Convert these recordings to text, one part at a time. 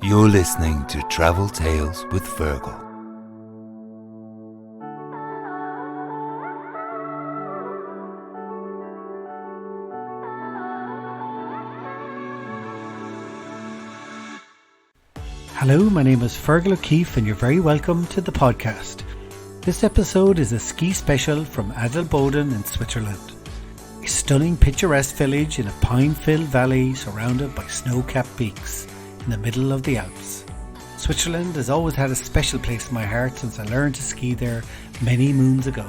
You're listening to Travel Tales with Virgo. Hello, my name is Fergal O'Keefe and you're very welcome to the podcast. This episode is a ski special from Adelboden in Switzerland. A stunning picturesque village in a pine-filled valley surrounded by snow-capped peaks in the middle of the Alps. Switzerland has always had a special place in my heart since I learned to ski there many moons ago.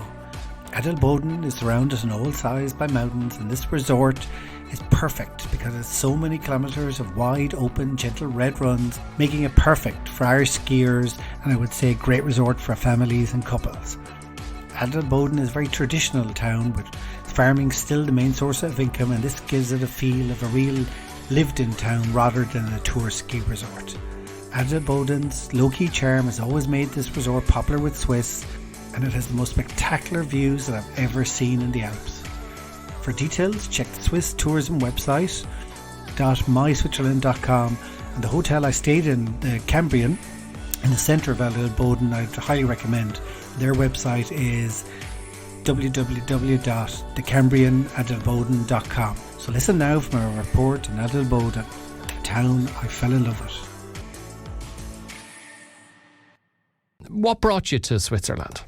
Adelboden is surrounded on all sides by mountains, and this resort is perfect because it's so many kilometres of wide open gentle red runs, making it perfect for Irish skiers, and I would say a great resort for families and couples. Adelboden is a very traditional town with farming still the main source of income, and this gives it a feel of a real lived-in town rather than a tourist ski resort. Adelboden's low-key charm has always made this resort popular with Swiss, and it has the most spectacular views that I've ever seen in the Alps. For details, check the Swiss tourism website .myswitzerland.com, and the hotel I stayed in, the Cambrian, in the centre of Adelboden, I'd highly recommend. Their website is www.thecambrianadelboden.com. So listen now from our report in Adelboden, the town I fell in love with. What brought you to Switzerland?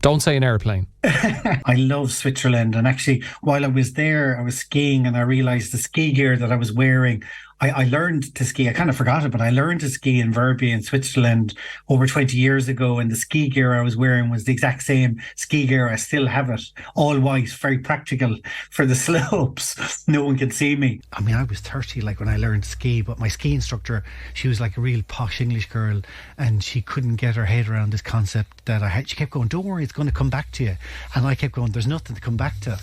Don't say an airplane. I love Switzerland, and actually while I was there I was skiing and I realised the ski gear that I was wearing, I learned to ski, I kind of forgot it, but I learned to ski in Verbier in Switzerland over 20 years ago, and the ski gear I was wearing was the exact same ski gear. I still have it, all white, very practical for the slopes. No one can see me. I mean, I was 30 when I learned to ski, but my ski instructor, she was like a real posh English girl, and she couldn't get her head around this concept that I had. She kept going, don't worry, it's going to come back to you. And I kept going, there's nothing to come back to.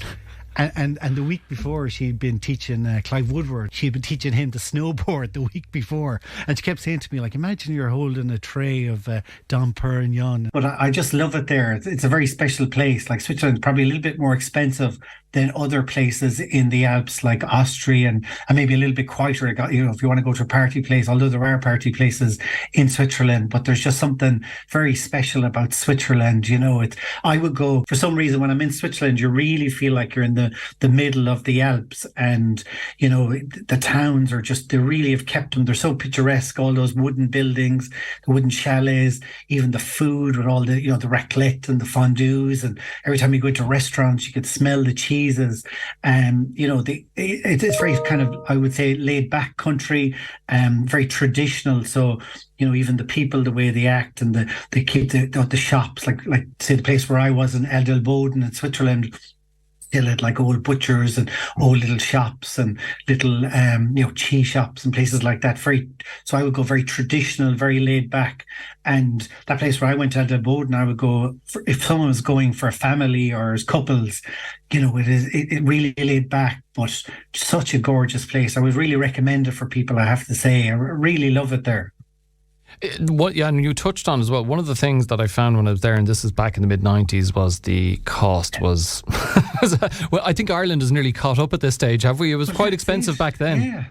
And the week before, she'd been teaching Clive Woodward. She'd been teaching him to snowboard the week before. And she kept saying to me, imagine you're holding a tray of Dom Perignon. But I just love it there. It's a very special place. Switzerland's probably a little bit more expensive than other places in the Alps, like Austria, and maybe a little bit quieter. If you want to go to a party place, although there are party places in Switzerland, but there's just something very special about Switzerland. I would go, for some reason, when I'm in Switzerland, you really feel like you're in the middle of the Alps, and the towns are just, they really have kept them. They're so picturesque, all those wooden buildings, the wooden chalets, even the food with all the the raclette and the fondues, and every time you go into restaurants you could smell the cheeses. It's very kind of, I would say, laid back country, very traditional. So even the people, the way they act, and they keep the shops, like say the place where I was in Adelboden in Switzerland, still had old butchers and old little shops and little cheese shops and places like that. So I would go very traditional, very laid back. And that place where I went to Adelboden, I would go if someone was going for a family or as couples. It really laid back, but such a gorgeous place. I would really recommend it for people, I have to say. I really love it there. And you touched on as well, one of the things that I found when I was there, and this is back in the mid-90s, was the cost was well, I think Ireland is nearly caught up at this stage, have we? It was quite expensive back then. Yeah.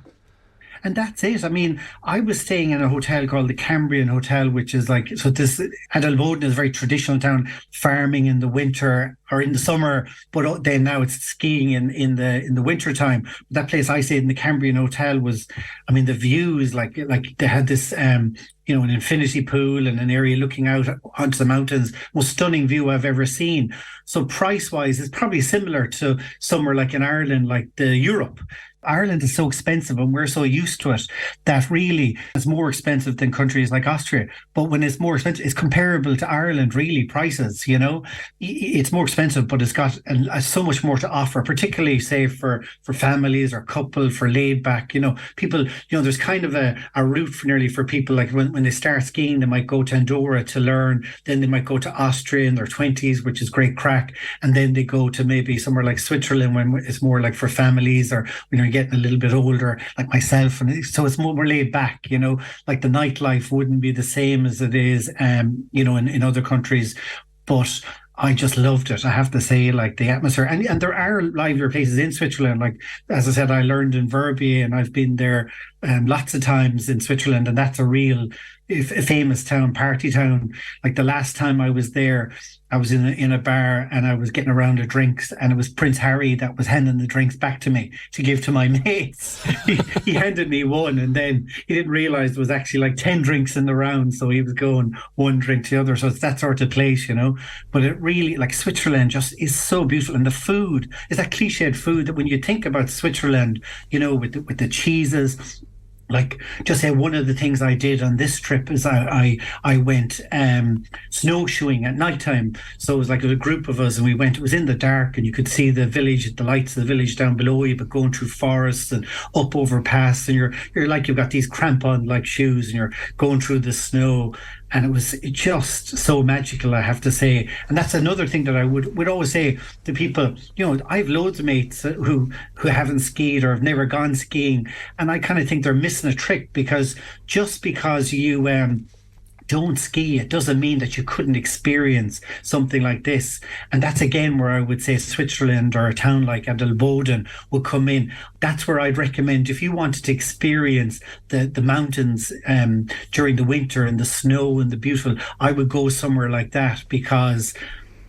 And that's it. I mean, I was staying in a hotel called the Cambrian Hotel, which is this Adelboden is a very traditional town, farming in the winter or in the summer, but then now it's skiing in the winter time. That place I stayed in, the Cambrian Hotel, was, the views, like they had this an infinity pool and an area looking out onto the mountains, most stunning view I've ever seen. So price wise, it's probably similar to somewhere like in Ireland, like the Europe. Ireland is so expensive and we're so used to it that really it's more expensive than countries like Austria. But when it's more expensive, it's comparable to Ireland, really, prices, It's more expensive, but it's got so much more to offer, particularly, say, for families or couple, for laid back, people, there's kind of a route for people, like when they start skiing, they might go to Andorra to learn, then they might go to Austria in their 20s, which is great crack, and then they go to maybe somewhere like Switzerland when it's more like for families, or getting a little bit older, like myself, and so it's more laid back. Like the nightlife wouldn't be the same as it is, in other countries. But I just loved it. I have to say, like the atmosphere, and there are livelier places in Switzerland. Like as I said, I learned in Verbier, and I've been there lots of times in Switzerland, and that's a real famous town, party town. Like the last time I was there, I was in a bar and I was getting a round of drinks, and it was Prince Harry that was handing the drinks back to me to give to my mates. He handed me one, and then he didn't realise there was actually like 10 drinks in the round, so he was going one drink to the other. So it's that sort of place, you know. But it really, like Switzerland just is so beautiful, and the food is that cliched food that when you think about Switzerland, you know, with the cheeses. Like, just say one of the things I did on this trip is I went snowshoeing at nighttime. So it was like a group of us, and we went. It was in the dark, and you could see the village, the lights of the village down below you, but going through forests and up over paths, and you're like you've got these crampon like shoes, and you're going through the snow. And it was just so magical, I have to say. And that's another thing that I would always say to people. You know, I have loads of mates who haven't skied or have never gone skiing, and I kind of think they're missing a trick, because just because you don't ski, it doesn't mean that you couldn't experience something like this. And that's again where I would say Switzerland or a town like Adelboden would come in. That's where I'd recommend, if you wanted to experience the mountains during the winter and the snow and the beautiful, I would go somewhere like that, because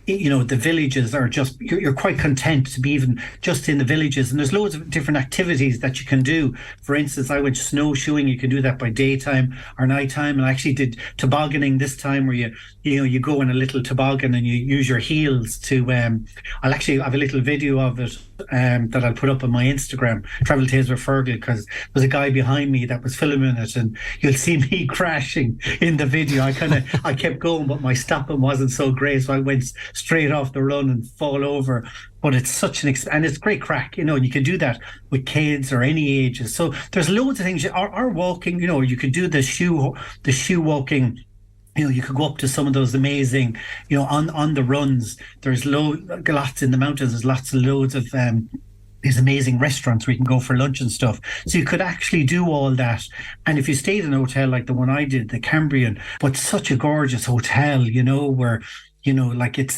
you know, the villages are just, you're quite content to be even just in the villages, and there's loads of different activities that you can do. For instance, I went snowshoeing. You can do that by daytime or nighttime, and I actually did tobogganing this time, where you go in a little toboggan and you use your heels to I'll actually have a little video of it that I'll put up on my Instagram, Travel Tales with Fergal, because there was a guy behind me that was filming it, and you'll see me crashing in the video. I kept going, but my stopping wasn't so great, so I went straight off the run and fall over. But it's such and it's great crack, you know, and you can do that with kids or any ages. So there's loads of things. Or walking, you know, you could do the shoe walking. You know, you could go up to some of those amazing, you know, on the runs. There's lots in the mountains. There's loads of these amazing restaurants where you can go for lunch and stuff. So you could actually do all that. And if you stayed in a hotel like the one I did, the Cambrian, but such a gorgeous hotel, you know, where, you know, like and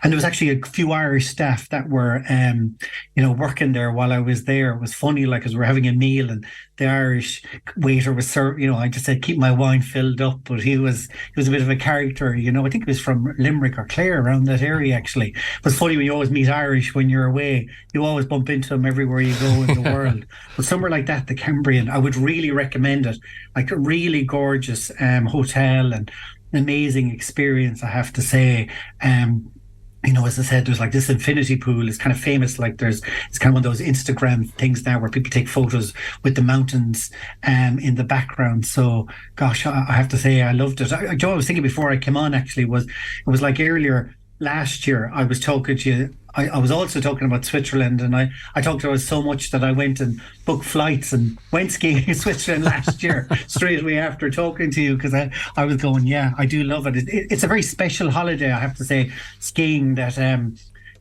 there was actually a few Irish staff that were, you know, working there while I was there. It was funny, like, as we were having a meal, and the Irish waiter was serving, you know, I just said, keep my wine filled up, but he was a bit of a character, you know. I think he was from Limerick or Clare, around that area, actually. But it's funny when you always meet Irish when you're away, you always bump into them everywhere you go in the world. But somewhere like that, the Cambrian, I would really recommend it. Like, a really gorgeous hotel, and amazing experience, I have to say. You know, as I said, there's like this infinity pool. It's kind of famous. like it's kind of one of those Instagram things now where people take photos with the mountains in the background. So gosh, I have to say I loved it. Joe, I was thinking before I came on, actually, it was like earlier last year I was talking to you. I was also talking about Switzerland, and I talked about it so much that I went and booked flights and went skiing in Switzerland last year, straight away after talking to you, because I was going, yeah, I do love it. It's a very special holiday, I have to say, skiing, that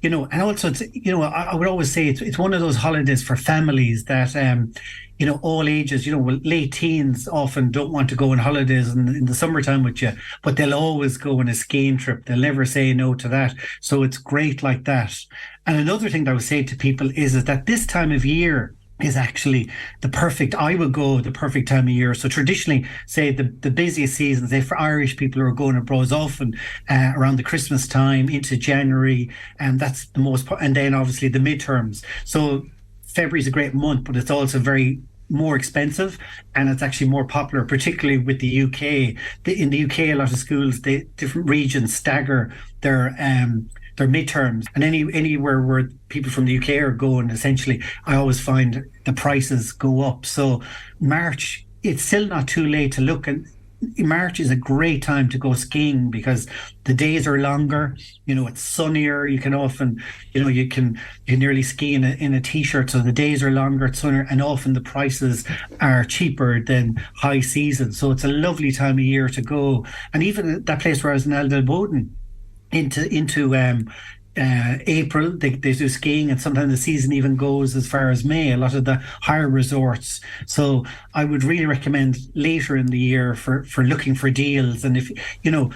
you know, and also it's, you know, I would always say it's one of those holidays for families that you know, all ages, you know, late teens often don't want to go on holidays in the summertime with you, but they'll always go on a skiing trip. They'll never say no to that. So it's great like that. And another thing that I would say to people is that this time of year is actually the perfect time of year. So traditionally, say the busiest season, say for Irish people who are going abroad, often around the Christmas time into January, and that's the most, and then obviously the midterms. So February is a great month, but it's also very more expensive, and it's actually more popular, particularly with the UK. In the UK, a lot of schools, different regions stagger their midterms, and anywhere where people from the UK are going, essentially, I always find the prices go up. So March, it's still not too late to look, and March is a great time to go skiing because the days are longer. You know, it's sunnier. You can often, you know, you can nearly ski in a t-shirt. So the days are longer, it's sunnier, and often the prices are cheaper than high season. So it's a lovely time of year to go. And even that place where I was in Adelboden, into April, they do skiing, and sometimes the season even goes as far as May, a lot of the higher resorts. So I would really recommend later in the year for looking for deals. And if,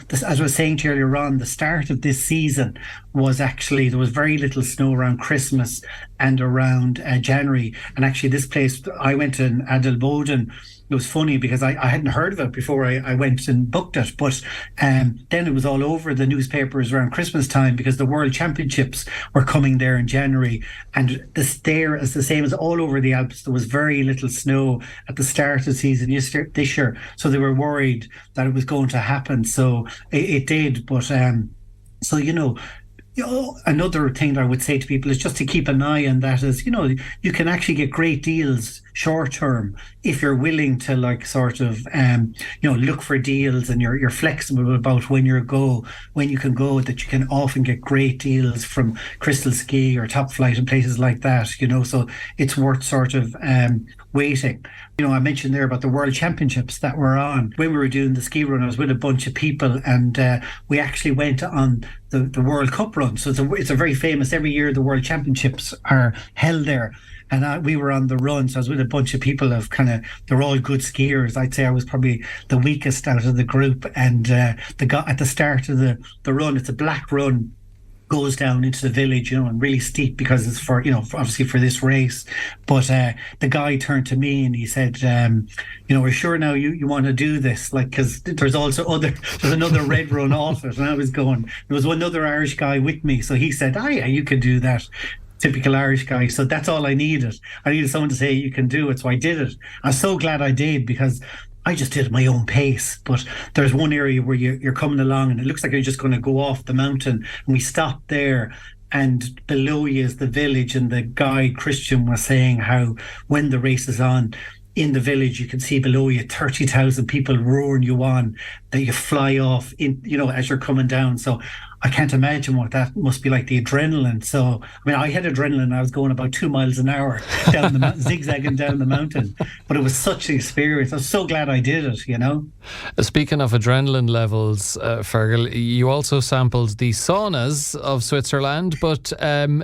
this, as I was saying to you earlier on, the start of this season was actually, there was very little snow around Christmas and around January. And actually this place, I went to Adelboden. It was funny because I hadn't heard of it before I went and booked it. But then it was all over the newspapers around Christmas time because the World Championships were coming there in January. And there is the same as all over the Alps. There was very little snow at the start of the season this year. So they were worried that it was going to happen. So it did. But another thing that I would say to people is just to keep an eye on that is, you can actually get great deals short term if you're willing to look for deals, and you're flexible about when you can go, that you can often get great deals from Crystal Ski or Top Flight and places like that, so it's worth sort of waiting. I mentioned there about the World Championships that were on. When we were doing the ski run, I was with a bunch of people, and we actually went on the World Cup run. So it's a very famous, every year the World Championships are held there. And we were on the run, so I was with a bunch of people they're all good skiers. I'd say I was probably the weakest out of the group. And the guy at the start of the run, it's a black run, goes down into the village, and really steep because it's for, obviously for this race. But the guy turned to me and he said, we're sure now you want to do this, because there's another red run off it. And I was going, there was one other Irish guy with me. So he said, yeah, you can do that. Typical Irish guy. So that's all I needed. I needed someone to say you can do it. So I did it. I'm so glad I did, because I just did at my own pace. But there's one area where you're coming along and it looks like you're just going to go off the mountain. And we stopped there, and below you is the village. And the guy, Christian, was saying how when the race is on, in the village, you can see below you 30,000 people roaring you on, that you fly off in, as you're coming down. So I can't imagine what that must be like, the adrenaline. So, I had adrenaline. I was going about 2 miles an hour down the mountain, zigzagging down the mountain. But it was such an experience. I was so glad I did it, Speaking of adrenaline levels, Fergal, you also sampled the saunas of Switzerland, but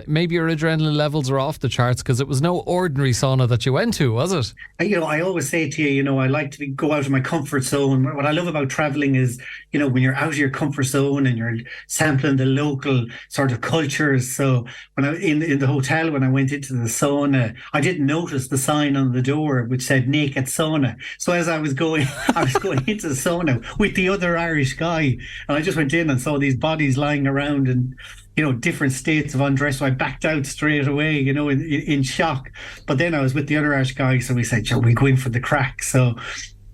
maybe your adrenaline levels are off the charts because it was no ordinary sauna that you went to, was it? I always say to you, I like to go out of my comfort zone. What I love about traveling is, when you're out of your comfort zone and you're sampling the local sort of cultures. So when I in the hotel, when I went into the sauna, I didn't notice the sign on the door which said naked sauna. So as I was going into the sauna with the other Irish guy, and I just went in and saw these bodies lying around and different states of undress. So I backed out straight away, in shock. But then I was with the other Irish guy, so we said, shall we go in for the crack? So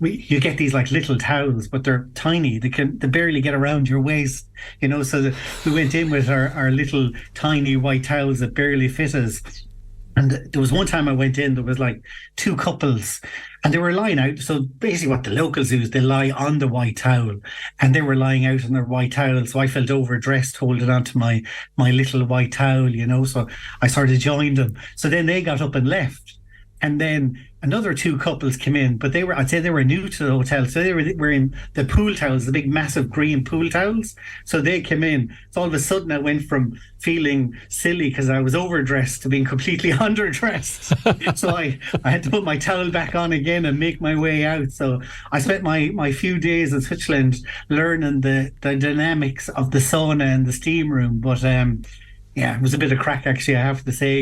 you get these little towels, but they're tiny. They barely get around your waist, so we went in with our little tiny white towels that barely fit us. And there was one time I went in, there was two couples and they were lying out. So basically what the locals do is they lie on the white towel, and they were lying out on their white towel. So I felt overdressed holding onto my little white towel, so I sort of joined them. So then they got up and left. And then another two couples came in, but I'd say they were new to the hotel. So they were in the pool towels, the big massive green pool towels. So they came in. So all of a sudden I went from feeling silly because I was overdressed to being completely underdressed. So I had to put my towel back on again and make my way out. So I spent my few days in Switzerland learning the dynamics of the sauna and the steam room. But it was a bit of crack, actually, I have to say,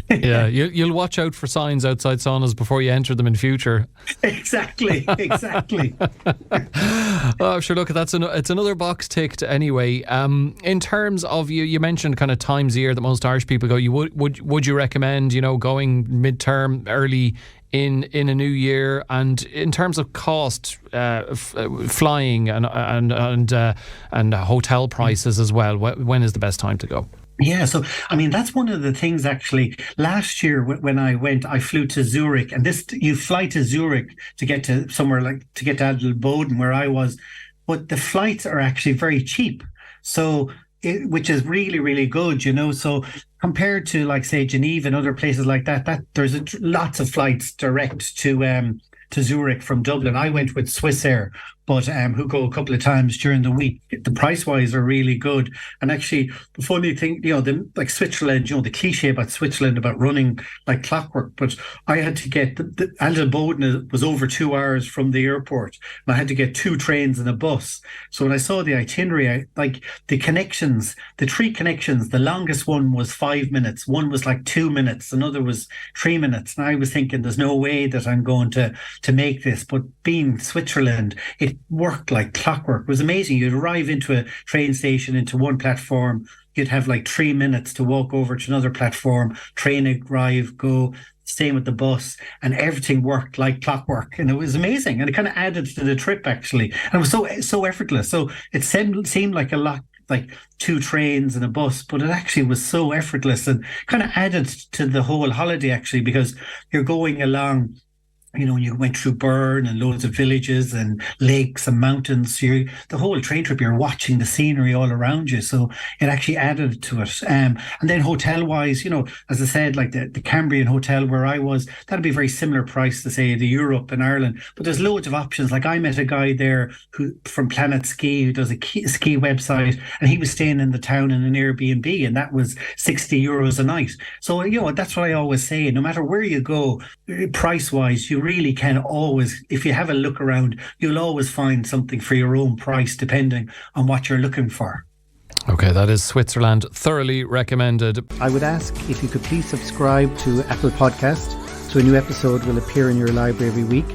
Yeah, you'll watch out for signs outside saunas before you enter them in future. Exactly. Oh, sure. Look, it's another box ticked anyway. In terms of you mentioned kind of times a year that most Irish people go. Would you recommend going midterm, early in a new year? And in terms of cost, flying and hotel prices as well, when is the best time to go? Yeah, so that's one of the things actually. Last year when I went, I flew to Zurich, and you fly to Zurich to get to somewhere to get to Adelboden where I was, but the flights are actually very cheap. So which is really, really good, So compared to say Geneva and other places like that there's lots of flights direct to Zurich from Dublin. I went with Swiss Air, but who go a couple of times during the week. The price wise are really good. And actually, the funny thing, like Switzerland, the cliche about Switzerland about running like clockwork. But I had to get the Adelboden was over 2 hours from the airport, and I had to get 2 trains and a bus. So when I saw the itinerary, like the connections, the 3 connections, the longest one was 5 minutes. One was like 2 minutes. Another was 3 minutes. And I was thinking, there's no way that I'm going to make this. But being Switzerland, it worked like clockwork. It was amazing. You'd arrive into a train station, into one platform. You'd have like 3 minutes to walk over to another platform, train arrive, go. Same with the bus, and everything worked like clockwork, and it was amazing. And it kind of added to the trip, actually. And it was so effortless. So it seemed like a lot, like 2 trains and a bus, but it actually was so effortless and kind of added to the whole holiday, actually, because you're going along. You went through Bern and loads of villages and lakes and mountains. The whole train trip, you're watching the scenery all around you. So it actually added to it. And then hotel-wise, as I said, like the Cambrian hotel where I was, that'd be a very similar price to, say, the Europe and Ireland. But there's loads of options. Like I met a guy there from Planet Ski who does a ski website, and he was staying in the town in an Airbnb, and that was €60 a night. So, that's what I always say. No matter where you go, price-wise, you really can always, if you have a look around, you'll always find something for your own price depending on what you're looking for. Okay, that is Switzerland. Thoroughly recommended. I would ask if you could please subscribe to Apple Podcast so a new episode will appear in your library every week.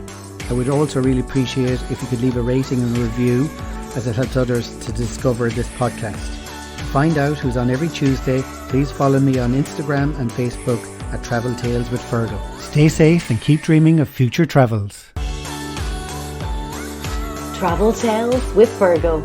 I would also really appreciate if you could leave a rating and a review, as it helps others to discover this podcast. To find out who's on every Tuesday, please follow me on Instagram and Facebook at Travel Tales with Fergal. Stay safe and keep dreaming of future travels. Travel Tales with Fergal.